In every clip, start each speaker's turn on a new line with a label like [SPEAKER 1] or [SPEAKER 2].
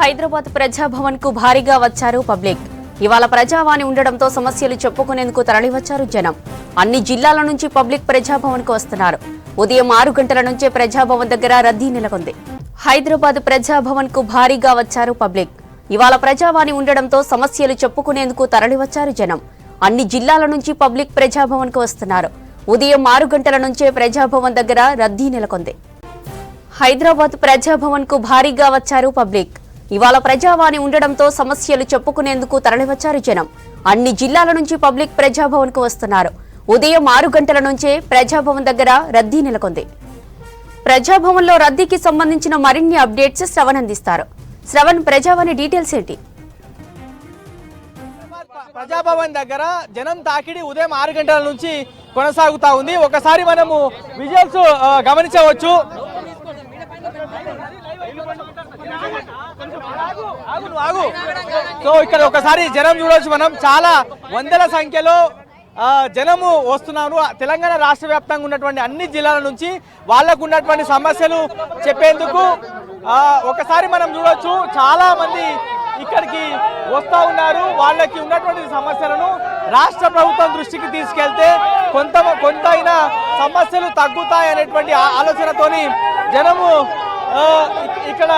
[SPEAKER 1] హైదరాబాద్ ప్రజాభవన్ కు భారీగా వచ్చారు పబ్లిక్. ఇవాళ ప్రజావాణి ఉండడంతో సమస్యలు చెప్పుకునేందుకు తరలివచ్చారు జనం. అన్ని జిల్లాల నుంచి పబ్లిక్ ప్రజాభవన్ కు వస్తున్నారు. ఉదయం 6 గంటల నుంచే ప్రజాభవన్ దగ్గర రద్దీ నెలకొంది. హైదరాబాద్ ప్రజాభవన్ కు భారీగా వచ్చారు పబ్లిక్. ఇవాళ ప్రజావాణి ఉండడంతో సమస్యలు చెప్పుకునేందుకు తరలివచ్చారు జనం. అన్ని జిల్లాల నుంచి పబ్లిక్ ప్రజాభవన్ కు వస్తున్నారు. ఉదయం 6 గంటల నుంచే ప్రజాభవన్ దగ్గర రద్దీ నెలకొంది. హైదరాబాద్ ప్రజాభవన్ కు భారీగా వచ్చారు పబ్లిక్. ఇవాళ ప్రజావాణి ఉండడంతో సమస్యలు చెప్పుకునేందుకు తరలివచ్చారు జనం. అన్ని జిల్లాల నుంచి పబ్లిక్ ప్రజాభవన్ కు వస్తున్నారు. ఉదయం 6 గంటల నుంచే ప్రజాభవన్ దగ్గర రద్దీ నెలకొంది. ప్రజాభవన్ లో రద్దీకి సంబంధించిన మరిన్ని అప్డేట్స్ శ్రవణ్ అందిస్తారు. శ్రవణ్, ప్రజావాణి డీటెయిల్స్ ఏంటి?
[SPEAKER 2] ప్రజాభవన్ దగ్గర జనం తాకిడి ఉదయం 6 గంటల నుంచి కొనసాగుతా ఉంది. ఒకసారి మనము విజువల్స్ గమనించవచ్చు. సో ఇక్కడ ఒకసారి జనం చూడవచ్చు. మనం చాలా వందల సంఖ్యలో జనము వస్తున్నారు. తెలంగాణ రాష్ట్ర వ్యాప్తంగా ఉన్నటువంటి అన్ని జిల్లాల నుంచి వాళ్ళకు ఉన్నటువంటి సమస్యలు చెప్పేందుకు ఒకసారి మనం చూడవచ్చు. చాలా మంది ఇక్కడికి వస్తూ ఉన్నారు. వాళ్ళకి ఉన్నటువంటి సమస్యలను రాష్ట్ర ప్రభుత్వం దృష్టికి తీసుకెళ్తే కొంత అయినా సమస్యలు తగ్గుతాయి అనేటువంటి ఆలోచనతోని జనము ఇక్కడ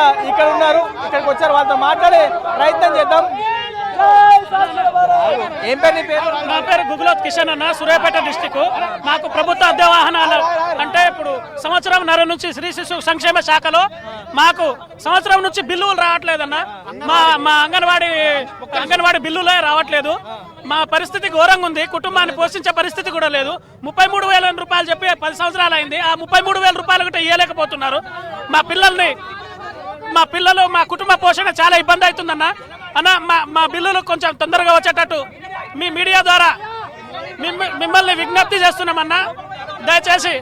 [SPEAKER 2] ఉన్నారు. ఇక్కడికి వచ్చారు. వాళ్ళతో మాట్లాడే ప్రయత్నం చేద్దాం. ఏం పేరు?
[SPEAKER 3] నా పేరు గుగులోత్ కిషన్ అన్న, సూర్యాపేట డిస్టిక్. మాకు ప్రభుత్వ అద్దె వాహనాలు అంటే ఇప్పుడు సంవత్సరంన్నర నుంచి శ్రీ శిశు సంక్షేమ శాఖలో మాకు సంవత్సరం నుంచి బిల్లులు రావట్లేదన్న. మా అంగన్వాడీ బిల్లులే రావట్లేదు. మా పరిస్థితి ఘోరంగా ఉంది. కుటుంబాన్ని పోషించే పరిస్థితి కూడా లేదు. 33,000 రూపాయలు చెప్పి 10 సంవత్సరాలు అయింది. ఆ 33,000 రూపాయలు కూడా ఇవ్వలేకపోతున్నారు. మా పిల్లలు మా కుటుంబ పోషణ చాలా ఇబ్బంది అవుతుందన్న. మా బిల్లులు కొంచెం తొందరగా వచ్చేటట్టు మీ మీడియా ద్వారా మిమ్మల్ని విజ్ఞప్తి చేస్తున్నామన్నా. దయచేసి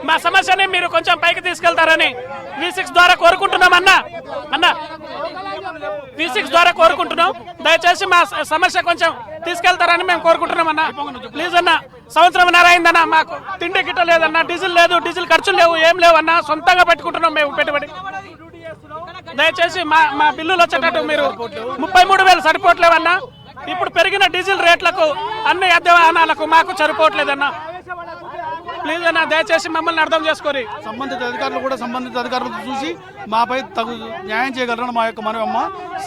[SPEAKER 3] మా సమస్యని మీరు కొంచెం పైకి తీసుకెళ్తారని V6 ద్వారా కోరుకుంటున్నామన్నా. V6 ద్వారా కోరుకుంటున్నాం. దయచేసి మా సమస్య కొంచెం తీసుకెళ్తారని మేము కోరుకుంటున్నామన్నా. ప్లీజ్ అన్న. సంవత్సరంన్నర అయిందన్న. మాకు తిండి గిట్ట లేదన్నా. డీజిల్ లేదు. డీజిల్ ఖర్చులు లేవు. ఏం లేవన్నా. సొంతంగా పెట్టుకుంటున్నాం మేము పెట్టుబడి. దయచేసి మా బిల్లులు వచ్చేటట్టు మీరు 33,000 సరిపోవట్లేవన్నా. ఇప్పుడు పెరిగిన డీజిల్ రేట్లకు అన్ని అద్దె వాహనాలకు మాకు సరిపోవట్లేదన్నా. ప్లీజ్ అన్న, దయచేసి మమ్మల్ని అర్థం చేసుకోరి.
[SPEAKER 4] సంబంధిత అధికారులు చూసి మాపై తగు న్యాయం చేయగలరని మా యొక్క మనవమ్మ.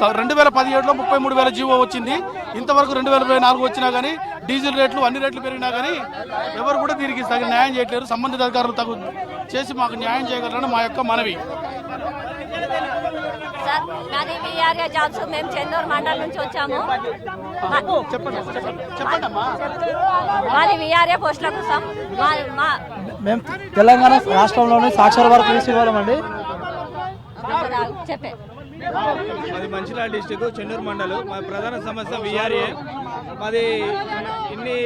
[SPEAKER 4] 2017లో 33,000 జీవో వచ్చింది. ఇంతవరకు 2024 వచ్చినా కానీ డీజిల్ రేట్లు అన్ని రేట్లు పెరిగినా కానీ ఎవరు కూడా దీనికి తగిన న్యాయం చేయట్లేరు. సంబంధిత అధికారులు తగు చేసి మాకు న్యాయం చేయగలరని మా యొక్క మనవి.
[SPEAKER 5] సార్, నాది విఆర్ఏ జాబ్స్. మేము చెన్నూరు మండలం నుంచి వచ్చాము. మాది విఆర్ఏ పోస్టుల కోసం.
[SPEAKER 6] మేము తెలంగాణ రాష్ట్రంలోని సాక్షర వర్క్ తీసుకోవాలండి.
[SPEAKER 5] చెప్పే
[SPEAKER 2] మాది మంచిర్యాల డిస్టిక్, చెన్నూరు మండలం. మా ప్రధాన సమస్య విఆర్ఏ. మాది ఇన్ని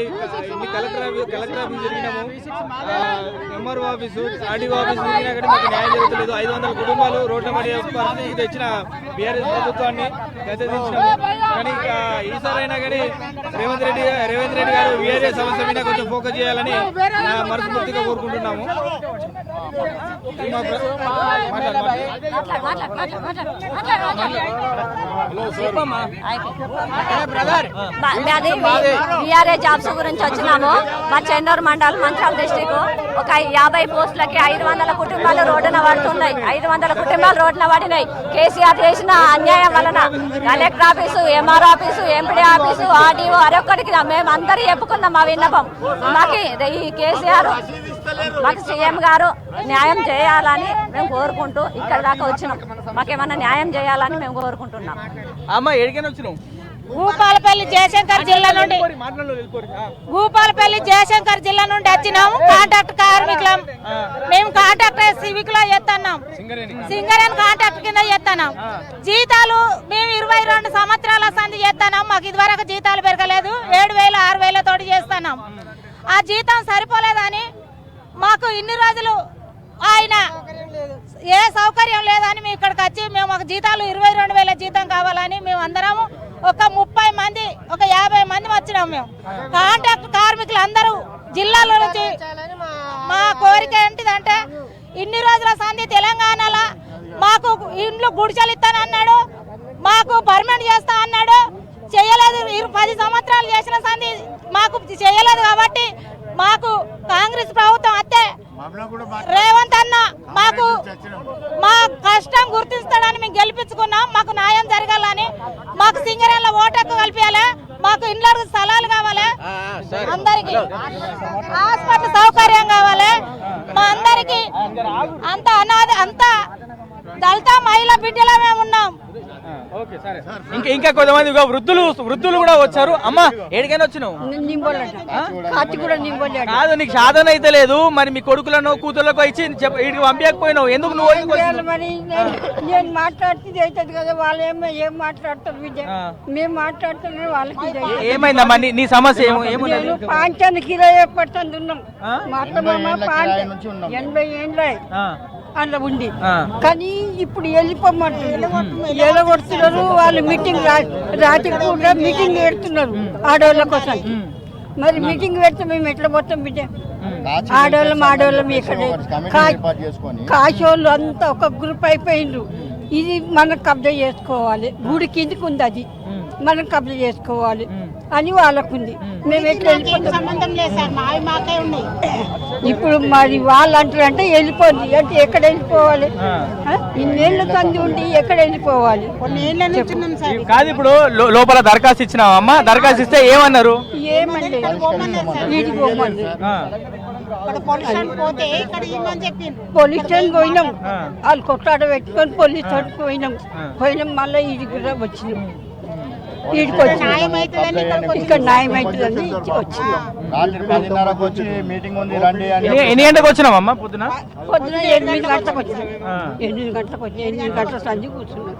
[SPEAKER 2] కలెక్టర్ ఆఫీస్ తిరిగినాము, ఎంఆర్ఓ ఆఫీసు, ఆర్డీఓ ఆఫీసు తిరిగినా కానీ మాకు న్యాయం జరుగుతలేదు. 500 కుటుంబాలు రోడ్ల పడే పరిస్థితి తెచ్చిన బీఆర్ఎస్ ప్రభుత్వాన్ని గద్దెదించినాము. కానీ ఈసారైనా కానీ రేవంత్ రెడ్డి గారు విఆర్ఏ సమస్య మీద కొంచెం ఫోకస్ చేయాలని మనస్ఫూర్తిగా కోరుకుంటున్నాము.
[SPEAKER 5] విఆర్ఏ జాబ్స్ గురించి వచ్చినాము. మా చెన్నూరు మండలం, మంచిర్యాల డిస్టిక్. ఒక 50 పోస్టులకి 500 కుటుంబాలు రోడ్డున పడుతున్నాయి. 500 కుటుంబాలు రోడ్డున పడినాయి. కేసీఆర్ చేసిన అన్యాయం వలన collector office, MRO office, MPD office, RDO అరొక్కడికి మేము అందరూ చెప్పుకున్నాం మా విన్నపం. మాకు ఈ కేసీఆర్, మాకు సీఎం గారు న్యాయం చేయాలని మేము కోరుకుంటూ ఇక్కడ దాకా వచ్చినాం. మాకేమన్నా న్యాయం చేయాలని మేము కోరుకుంటున్నాం.
[SPEAKER 7] భూపాలపల్లి జయశంకర్ జిల్లా నుండి వచ్చినాము. కాంట్రాక్ట్ కార్మికులం మేము. కాంట్రాక్ట్ సివిక్ లో చేస్తున్నాం. సింగరేణి కాంట్రాక్ట్ కింద చేస్తున్నాం. జీతాలు మేము 22 సంవత్సరాల సంధి చేస్తున్నాం. మాకు ఇదివరకు జీతాలు పెరగలేదు. 7,000 6,000 తోటి చేస్తున్నాం. ఆ జీతం సరిపోలేదని మాకు ఇన్ని రోజులు ఆయన ఏ సౌకర్యం లేదని మేము ఇక్కడికి వచ్చి మాకు జీతాలు 22,000 జీతం కావాలని మేము అందరము ఒక 30 మంది, ఒక 50 మంది వచ్చినాం. మేము కాంట్రాక్ట్ కార్మికులు అందరూ జిల్లాలో నుంచి మా కోరిక ఏంటిదంటే ఇన్ని రోజుల సంధి తెలంగాణలో మాకు ఇంట్లో గుడిసెలు ఇస్తానన్నాడు, మాకు పర్మనెంట్ చేస్తా అన్నాడు. చేయలేదు. 10 సంవత్సరాలు చేసిన సంది మాకు చేయలేదు. కాబట్టి మాకు కాంగ్రెస్ ప్రభుత్వం అత్తే రేవంత్ అన్న మాకు మా కష్టం గుర్తిస్తాడని మేము గెలిపించుకున్నాం. మాకు న్యాయం జరగాలని, మాకు సింగరేణిలో ఓటకు కల్పించాలి, మాకు ఇండ్ల స్థలాలు కావాలి, అందరికి హాస్పిటల్ సౌకర్యం కావాలి, మా అందరికి అంత అనాథ అంత దళిత మహిళా బిడ్డలా మేము ఉన్నాం.
[SPEAKER 2] ఇంకా కొంతమంది వృద్ధులు కూడా వచ్చారు. అమ్మా ఏడికైనా వచ్చినావు? కాదు, నీకు సాధన అయితే లేదు, మరి మీ కొడుకులను కూతుర్లకు ఇచ్చి వీడికి పంపించకపోయినావు, ఎందుకు నువ్వు?
[SPEAKER 8] నేను మాట్లాడుతుంది అవుతుంది కదా, వాళ్ళు ఏం మాట్లాడతారు విజయ్, మేము మాట్లాడుతున్నాం వాళ్ళకి.
[SPEAKER 2] ఏమైందమ్మా నీ సమస్య?
[SPEAKER 8] నేను పాంచాన్ని కిరాయి పడుతుంది ఉన్నాం, మా అత్తమ్మ 80 ఏళ్ళ అందులో ఉండి, కానీ ఇప్పుడు వెళ్ళిపోమంటున్నారు, ఎలగొడుతున్నారు. వాళ్ళు మీటింగ్ రాత్రి కూడా మీటింగ్ పెడుతున్నారు ఆడవాళ్ళ కోసం. మరి మీటింగ్ పెడితే మేము ఎట్లా పోతాం బిడ్డ? ఆడవాళ్ళం ఇక్కడ కాశోళ్ళు అంతా ఒక గ్రూప్ అయిపోయిండ్రు. ఇది మనం కబ్జా చేసుకోవాలి, గుడి కిందికి ఉంది, అది మనం కబ్జా చేసుకోవాలి అని వాళ్ళకుంది. మేము ఎట్లా
[SPEAKER 7] సంబంధం లేదు సార్, మాకే ఉన్నాయి.
[SPEAKER 8] ఇప్పుడు మరి వాళ్ళు అంటారంటే వెళ్ళిపోండి అంటే ఎక్కడ వెళ్ళిపోవాలి? ఇన్నేళ్ళు తంది ఉండి ఎక్కడ వెళ్ళిపోవాలి?
[SPEAKER 2] కాదు, ఇప్పుడు లోపల దరఖాస్తు ఇచ్చినావా అమ్మా? దరఖాస్తు ఇస్తే ఏమన్నారు?
[SPEAKER 8] ఏమండి వీడికి పోమండి. పోలీస్ స్టేషన్ పోయినాం, వాళ్ళు కొట్లాడ పెట్టుకొని పోలీస్ స్టేషన్ పోయినాం మళ్ళీ ఈడికి కూడా వచ్చినాం. ఇక్కడ న్యాయం అవుతుందని వచ్చినాం.
[SPEAKER 2] ఎన్ని గంటలకు వచ్చినావమ్మా? పొద్దున
[SPEAKER 8] 8 గంటలకు వచ్చినాం. 8 గంటల సంజి కూర్చున్నాం.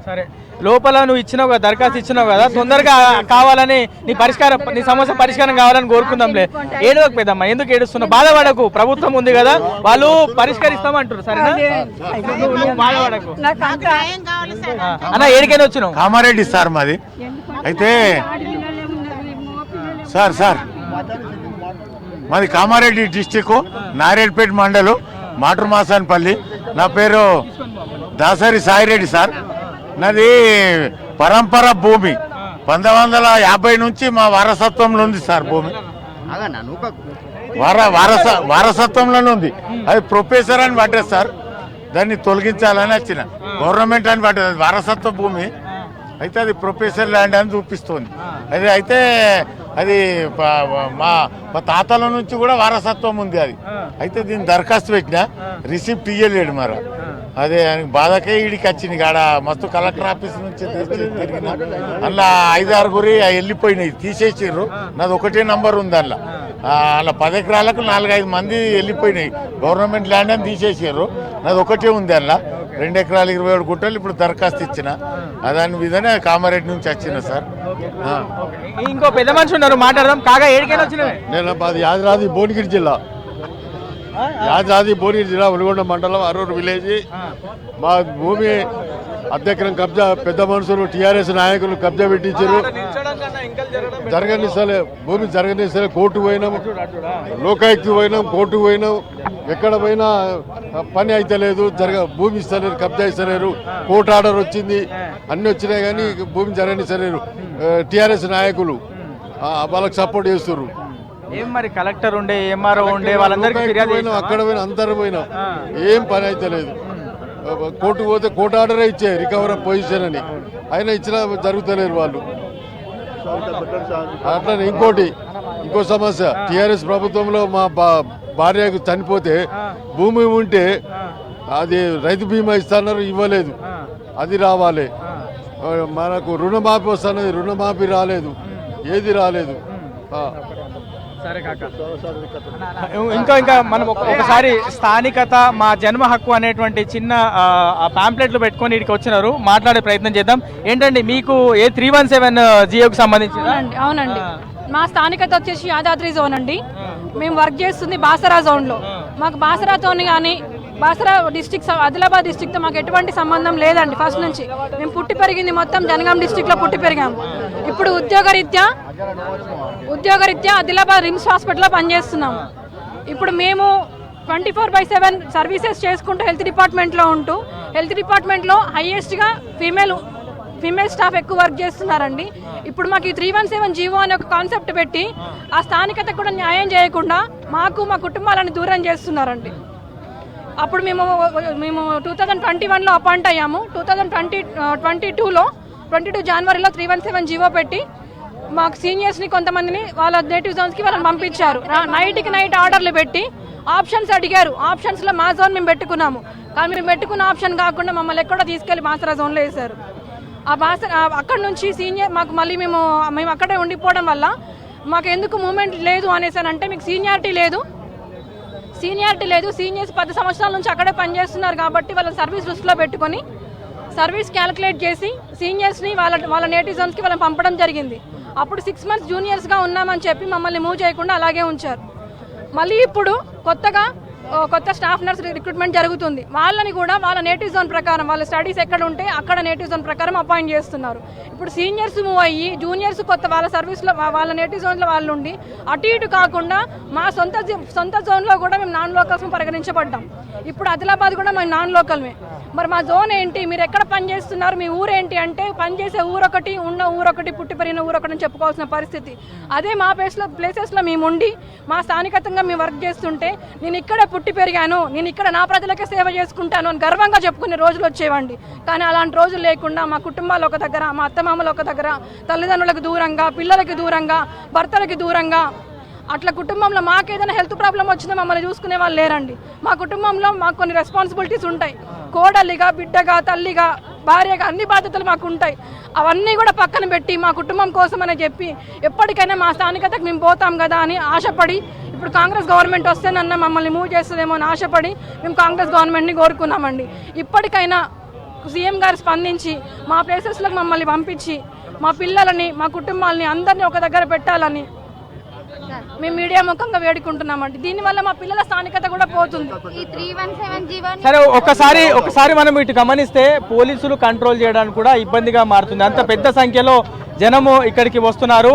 [SPEAKER 2] సరే, లోపల నువ్వు ఇచ్చినావు కదా, దరఖాస్తు ఇచ్చినావు కదా, తొందరగా కావాలని నీ సమస్య పరిష్కారం కావాలని కోరుకుందాంలే. ఏడవకు పెద్దమ్మా, ఎందుకు ఏడుస్తున్నావు? బాధపడకు, ప్రభుత్వం ఉంది కదా, వాళ్ళు పరిష్కరిస్తామంటారు. సరేనా? బాధపడకు అన్న. ఏడికైనా వచ్చినావు?
[SPEAKER 9] కామారెడ్డి సార్ మాది. అయితే సార్ మాది కామారెడ్డి డిస్టిక్, నారాయణపేట మండలం, మాటూరుమాసానపల్లి. నా పేరు దాసరి సాయిరెడ్డి సార్. నాది పరంపర భూమి 1950 నుంచి మా వారసత్వంలో ఉంది సార్. భూమి వారసత్వంలోనే ఉంది. అది ప్రొఫెసర్ అని పడ్డది సార్, దాన్ని తొలగించాలని వచ్చిన. గవర్నమెంట్ అని పడ్డది, వారసత్వ భూమి. అయితే అది ప్రొఫెసర్ ల్యాండ్ అని చూపిస్తుంది. అది అయితే అది మా తాతల నుంచి కూడా వారసత్వం ఉంది అది. అయితే దీన్ని దరఖాస్తు పెట్టినా, రిసిప్ట్ ఇయ్యలేడు. మరి అదే బాధకే ఈడికి వచ్చింది. కాడ మస్తు కలెక్టర్ ఆఫీస్ నుంచి తిరిగిన, అందులో 5-6 వెళ్ళిపోయినాయి, తీసేసారు. నాది ఒకటే నంబర్ ఉంది అందులో. అలా 10 ఎకరాలకు 4-5 మంది వెళ్ళిపోయినాయి. గవర్నమెంట్ ల్యాండ్ అని తీసేసారు. నాది ఒకటే ఉంది అందులో, 2 ఎకరాలు 27 గుంటలు. ఇప్పుడు దరఖాస్తు ఇచ్చిన, దాని మీదనే కామారెడ్డి నుంచి వచ్చిన సార్.
[SPEAKER 2] ఇంకో పెద్ద మనిషి ఉన్నారు, మాట్లాడదాం. కాగా ఏడికైనా వచ్చిన?
[SPEAKER 10] నేను మాది యాదాద్రి భువనగిరి జిల్లా, ఉల్గొండ మండలం, అరూరు విలేజ్. మా భూమి అధ్యక్షం కబ్జా, పెద్ద మనుషులు టీఆర్ఎస్ నాయకులు కబ్జా పెట్టించారు. జరగనిస్తలే, భూమి జరగనిస్తలే. కోర్టు పోయినాం, లోకాయుక్తి పోయినాం, కోర్టు పోయినాం. ఎక్కడ పోయినా పని అయితే లేదు, భూమి ఇస్తలేరు, కబ్జా ఇస్తలేరు. కోర్టు ఆర్డర్ వచ్చింది, అన్ని వచ్చినాయి కానీ భూమి జరగనిస్తలేరు. టీఆర్ఎస్ నాయకులు వాళ్ళకి సపోర్ట్ చేస్తున్నారు.
[SPEAKER 2] ఏం మరి కలెక్టర్ ఉండే, ఎంఆర్ఓ ఉండే, వాళ్ళందరికీ
[SPEAKER 10] పోయినాం, అక్కడ పోయినా, అందరు పోయినాం, ఏం పని అయితే లేదు. కోర్టు పోతే కోర్టు ఆర్డరే ఇచ్చే రికవర్ ఆఫ్ పొజిషన్ అని, అయినా ఇచ్చినా జరుగుతలేరు వాళ్ళు. అట్లనే ఇంకో సమస్య, టీఆర్ఎస్ ప్రభుత్వంలో మా భార్యకు చనిపోతే భూమి ఉంటే అది రైతు బీమా ఇస్తున్నారు, ఇవ్వలేదు. అది రావాలి. మనకు రుణమాఫీ వస్తున్నది, రుణమాఫీ రాలేదు, ఏది రాలేదు.
[SPEAKER 2] సరే కాక, ఇంకా మనం ఒకసారి స్థానికత, మా జన్మ హక్కు అనేటువంటి చిన్న పాంప్లెట్లు పెట్టుకొని ఇక్కడికి వచ్చినారు, మాట్లాడే ప్రయత్నం చేద్దాం. ఏంటండి మీకు ఏ 317 జియోకి సంబంధించి?
[SPEAKER 11] అవునండి, మా స్థానికత వచ్చేసి యాదాద్రి జోన్ అండి. మేము వర్క్ చేస్తుంది బాసరా జోన్లో. మాకు బాసరాతోని కానీ బాసరా డిస్టిక్, ఆదిలాబాద్ డిస్టిక్తో మాకు ఎటువంటి సంబంధం లేదండి. ఫస్ట్ నుంచి మేము పుట్టి పెరిగింది మొత్తం జనగాం డిస్టిక్లో పుట్టి పెరిగాము. ఇప్పుడు ఉద్యోగరీత్యా ఆదిలాబాద్ రిమ్స్ హాస్పిటల్లో పనిచేస్తున్నాము. ఇప్పుడు మేము 24/7 సర్వీసెస్ చేసుకుంటూ హెల్త్ డిపార్ట్మెంట్లో ఉంటూ హెల్త్ డిపార్ట్మెంట్లో హైయెస్ట్గా ఫీమేల్ స్టాఫ్ ఎక్కువ వర్క్ చేస్తున్నారండి. ఇప్పుడు మాకు ఈ 317 జీవో అనే ఒక కాన్సెప్ట్ పెట్టి ఆ స్థానికత కూడా న్యాయం చేయకుండా మా కుటుంబాలను దూరం చేస్తున్నారండి. అప్పుడు మేము 2021లో అపాయింట్ అయ్యాము. 22 జనవరిలో 317 జీవో పెట్టి మాకు సీనియర్స్ని కొంతమందిని వాళ్ళ నేటివ్ జోన్స్కి వాళ్ళని పంపించారు. నైట్కి నైట్ ఆర్డర్లు పెట్టి ఆప్షన్స్ అడిగారు. ఆప్షన్స్లో మా జోన్ మేము పెట్టుకున్నాము. కానీ మేము పెట్టుకున్న ఆప్షన్ కాకుండా మమ్మల్ని ఎక్కడో తీసుకెళ్లి బాసరా జోన్లో వేశారు. అక్కడ నుంచి సీనియర్ మాకు మళ్ళీ మేము అక్కడే ఉండిపోవడం వల్ల మాకు ఎందుకు మూమెంట్ లేదు అనేసానంటే మీకు సీనియారిటీ లేదు. సీనియర్స్ 10 సంవత్సరాల నుంచి అక్కడే పనిచేస్తున్నారు కాబట్టి వాళ్ళ సర్వీస్ దృష్టిలో పెట్టుకొని సర్వీస్ క్యాలిక్యులేట్ చేసి సీనియర్స్ని వాళ్ళ నేటివ్ జోన్స్కి వాళ్ళని పంపడం జరిగింది. అప్పుడు 6 months జూనియర్స్గా ఉన్నామని చెప్పి మమ్మల్ని మూవ్ చేయకుండా అలాగే ఉంచారు. మళ్ళీ ఇప్పుడు కొత్త స్టాఫ్ నర్స్ రిక్రూట్మెంట్ జరుగుతుంది. వాళ్ళని కూడా వాళ్ళ నేటివ్ జోన్ ప్రకారం వాళ్ళ స్టడీస్ ఎక్కడ ఉంటే అక్కడ నేటివ్ జోన్ ప్రకారం అపాయింట్ చేస్తున్నారు. ఇప్పుడు సీనియర్స్ మూవ్ అయ్యి జూనియర్స్ కొత్త వాళ్ళ సర్వీస్లో వాళ్ళ నేటివ్ జోన్లో వాళ్ళు ఉండి అటు ఇటు కాకుండా మా సొంత జోన్లో కూడా మేము నాన్ లోకల్స్ పరిగణించబడ్డాం. ఇప్పుడు ఆదిలాబాద్ కూడా మేము నాన్ లోకల్మే. మరి మా జోన్ ఏంటి, మీరు ఎక్కడ పని చేస్తున్నారు, మీ ఊరేంటి అంటే పనిచేసే ఊరొకటి, ఉన్న ఊరొకటి, పుట్టి పెరిగిన ఊరొకటి అని చెప్పుకోవాల్సిన పరిస్థితి. అదే మా ప్లేసెస్లో మేము ఉండి మా స్థానికతంగా మేము వర్క్ చేస్తుంటే నేను ఇక్కడే పుట్టి పెరిగాను, నేను ఇక్కడ నా ప్రజలకే సేవ చేసుకుంటాను అని గర్వంగా చెప్పుకునే రోజులు వచ్చేవండి. కానీ అలాంటి రోజులు లేకుండా మా కుటుంబాలు ఒక దగ్గర, మా అత్తమామలు ఒక దగ్గర, తల్లిదండ్రులకు దూరంగా, పిల్లలకి దూరంగా, భర్తలకి దూరంగా, అట్లా కుటుంబంలో మాకేదైనా హెల్త్ ప్రాబ్లం వచ్చినా మమ్మల్ని చూసుకునే వాళ్ళు లేరండి. మా కుటుంబంలో మాకు కొన్ని రెస్పాన్సిబిలిటీస్ ఉంటాయి. కోడలిగా, బిడ్డగా, తల్లిగా, భార్యగా అన్ని బాధ్యతలు మాకు ఉంటాయి. అవన్నీ కూడా పక్కన పెట్టి మా కుటుంబం కోసం అని చెప్పి ఎప్పటికైనా మా స్థానికతకు మేము పోతాం కదా అని ఆశపడి ఇప్పుడు కాంగ్రెస్ గవర్నమెంట్ వస్తేనన్నా మమ్మల్ని మూవ్ చేస్తుందేమో అని ఆశపడి మేము కాంగ్రెస్ గవర్నమెంట్ని కోరుకున్నామండి. ఇప్పటికైనా సీఎం గారు స్పందించి మా ప్లేసెస్లకు మమ్మల్ని పంపించి మా పిల్లలని, మా కుటుంబాలని అందరినీ ఒక దగ్గర పెట్టాలని మేము మీడియా ముఖంగా వేడుకుంటున్నామండి. దీనివల్ల మా పిల్లల స్థానికత కూడా పోతుంది.
[SPEAKER 12] సరే, ఒకసారి మనం ఇటు గమనిస్తే పోలీసులు కంట్రోల్ చేయడానికి కూడా ఇబ్బందిగా మారుతుంది. అంత పెద్ద సంఖ్యలో జనము ఇక్కడికి వస్తున్నారు.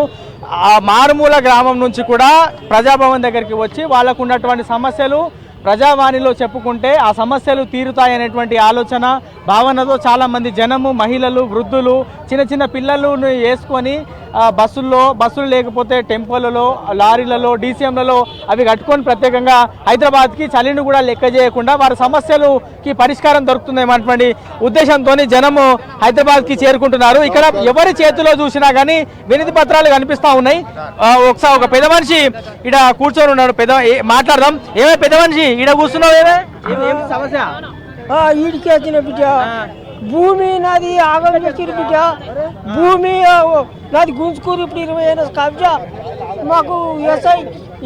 [SPEAKER 12] ఆ మారుమూల గ్రామం నుంచి కూడా ప్రజాభవన్ దగ్గరికి వచ్చి వాళ్ళకు ఉన్నటువంటి సమస్యలు ప్రజావాణిలో చెప్పుకుంటే ఆ సమస్యలు తీరుతాయనేటువంటి ఆలోచన భావనతో చాలామంది జనము, మహిళలు, వృద్ధులు, చిన్న పిల్లలను వేసుకొని బస్సులు లేకపోతే టెంపోలలో, లారీలలో, డీసీఎంలలో అవి కట్టుకొని ప్రత్యేకంగా హైదరాబాద్కి చలిని కూడా లెక్క చేయకుండా వారి సమస్యలకి పరిష్కారం దొరుకుతుందేమన్నటువంటి ఉద్దేశంతో జనము హైదరాబాద్కి చేరుకుంటున్నారు. ఇక్కడ ఎవరి చేతిలో చూసినా కానీ వినతి పత్రాలు కనిపిస్తూ ఉన్నాయి. ఒకసారి ఒక పెద్ద మనిషి ఇక్కడ కూర్చొని ఉన్నాడు, మాట్లాడదాం. ఏమే పెద్ద మనిషి ఇక్కడ కూర్చున్నావు, ఏమి సమస్య?
[SPEAKER 8] ఈడికి వచ్చిన బిడ్డ భూమి నాది ఆగం చేసిన బిడ్డ, భూమి నాది గుంజుకూరు. ఇప్పుడు 20 ఏళ్ళ కబ్జా. మాకు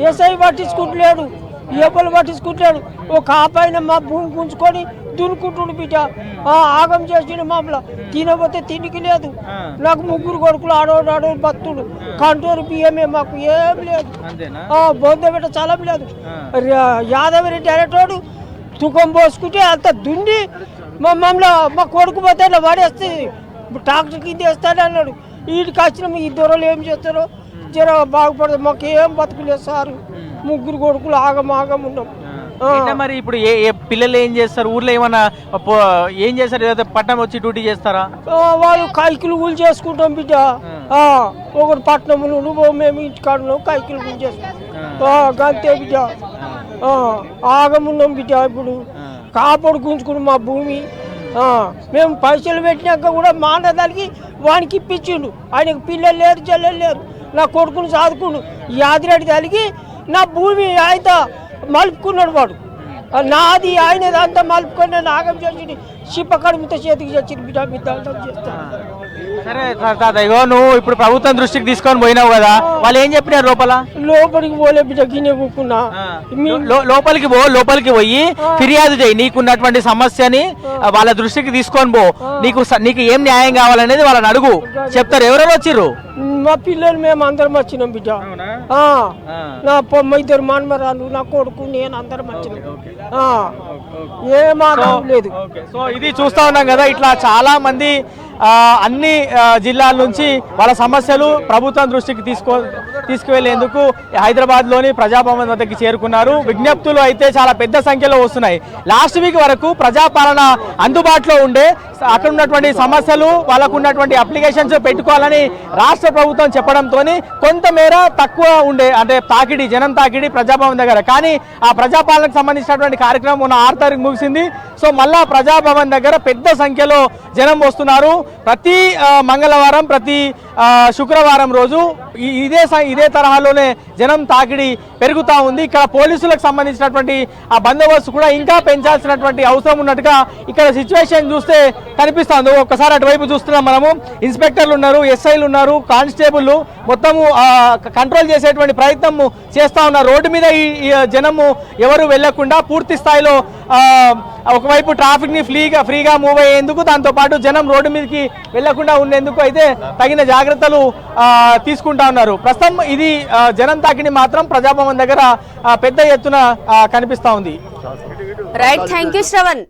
[SPEAKER 8] ఎస్ఐ పట్టించుకుంటలేడు, ఎవరు పట్టించుకుంటలేడు. ఒక ఆపైన మా భూమి గుంజుకొని దున్నుకుంటుండు బిడ్డ. ఆగం చేసిన మమ్మల్ని తినబోతే తిండికి లేదు. నాకు 3 కొడుకులు, ఆడోడు బతుడు, కంటూరు బియ్యమే, మాకు ఏం లేదు. బొందబెట్ట చలం లేదు. యాదవరెడ్డి అనేటోడు తుకం పోసుకుంటే అంత దుండి మమ్మల్ని మా కొడుకు పోతే అట్లా పడేస్తే ట్రాక్టర్ కింద వేస్తాడు అన్నాడు. వీడికి వచ్చిన ఈ దొరలు ఏం చేస్తారో జర బాగుపడదు. మాకు ఏం బతుకులేదు సార్. 3 కొడుకులు ఆగం ఉన్నాం.
[SPEAKER 12] మరి ఇప్పుడు పిల్లలు ఏం చేస్తారు? ఊర్లో ఏమన్నా ఏం చేస్తారు? పట్నం వచ్చి డ్యూటీ చేస్తారా?
[SPEAKER 8] వాళ్ళు కైకిలు కూలి చేసుకుంటాం బిడ్డ. ఒకటి పట్నంలో నువ్వు, మేము ఇంటికాడున్నాం, కైకిలు కూలి చేసుకుంటాం అంతే బిడ్డ. ఆగమున్నాం బిడ్డ. ఇప్పుడు కాపాడు గుంజుకున్నాం మా భూమి. మేము పైసలు పెట్టినాక కూడా మానదానికి వానికి ఇప్పించిండు. ఆయనకు పిల్లలు లేరు, చెల్లెలు లేరు. నా కొడుకుని చదువుకుండు. యాదిరెడ్డి తలిగి నా భూమి ఆయన మలుపుకున్నాడు. వాడు నాది ఆయనది అంతా మలుపుకొని నాగం చేసి చిప్పకడుముతో చేతికి చచ్చి బిడ్డ చేస్తాను.
[SPEAKER 12] సరే తాత, ఇగో నువ్వు ఇప్పుడు ప్రభుత్వం దృష్టికి తీసుకొని పోయినావు కదా, వాళ్ళు ఏం చెప్పినారు? లోపలికి
[SPEAKER 8] పోలే బిడ్డ, గిన్నె కూకున్నా.
[SPEAKER 12] లోపలికి పోయి ఫిర్యాదు చేయి. నీకున్నటువంటి సమస్యని వాళ్ళ దృష్టికి తీసుకొని పో. నీకు ఏం న్యాయం కావాలనేది వాళ్ళని అడుగు, చెప్తారు. ఎవరెవరు వచ్చిర్రు?
[SPEAKER 8] మా పిల్లలు మేము అందరం వచ్చినాం బిడ్డ. నా 2 మనమరాలు, నా కొడుకు, నేను అందరం వచ్చినాం. ఏం ఆగం లేదు.
[SPEAKER 12] సో ఇది చూస్తా ఉన్నాం కదా, ఇట్లా చాలా మంది అన్ని జిల్లాల నుంచి వాళ్ళ సమస్యలు ప్రభుత్వం దృష్టికి తీసుకువెళ్లేందుకు హైదరాబాద్లోని ప్రజాభవన్ వద్దకి చేరుకున్నారు. విజ్ఞప్తులు అయితే చాలా పెద్ద సంఖ్యలో వస్తున్నాయి. లాస్ట్ వీక్ వరకు ప్రజాపాలన అందుబాటులో ఉండే అక్కడ ఉన్నటువంటి సమస్యలు వాళ్ళకు ఉన్నటువంటి అప్లికేషన్స్ పెట్టుకోవాలని రాష్ట్ర ప్రభుత్వం చెప్పడంతో కొంతమేర తక్కువ ఉండే అంటే జనం తాకిడి ప్రజాభవన్ దగ్గర. కానీ ఆ ప్రజాపాలనకు సంబంధించినటువంటి కార్యక్రమం మొన్న 6 తారీఖు ముగిసింది. సో మళ్ళా ప్రజాభవన్ దగ్గర పెద్ద సంఖ్యలో జనం వస్తున్నారు. ప్రతి మంగళవారం ప్రతి శుక్రవారం రోజు ఇదే తరహాలోనే జనం తాకిడి పెరుగుతూ ఉంది. ఇక్కడ పోలీసులకు సంబంధించినటువంటి ఆ బందోబస్తు కూడా ఇంకా పెంచాల్సినటువంటి అవసరం ఉన్నట్టుగా ఇక్కడ సిచ్యువేషన్ చూస్తే కనిపిస్తుంది. ఒక్కసారి అటువైపు చూస్తున్నాం మనము. ఇన్స్పెక్టర్లు ఉన్నారు, ఎస్ఐలు ఉన్నారు, కానిస్టేబుల్ మొత్తము కంట్రోల్ చేసేటువంటి ప్రయత్నం చేస్తూ ఉన్నారు. రోడ్డు మీద ఈ జనము ఎవరు వెళ్లకుండా పూర్తి స్థాయిలో ఒకవైపు ట్రాఫిక్ ని ఫ్రీగా మూవ్ అయ్యేందుకు, దాంతో పాటు జనం రోడ్డు మీదకి వెళ్లకుండా ఉండేందుకు అయితే తగిన జాగ్రత్తలు తీసుకుంటా ఉన్నారు. ప్రస్తుతం ఇది జనం తాకిడి మాత్రం ప్రజాభవన్ దగ్గర పెద్ద ఎత్తున కనిపిస్తా ఉంది.
[SPEAKER 1] Right, thank you Shravan.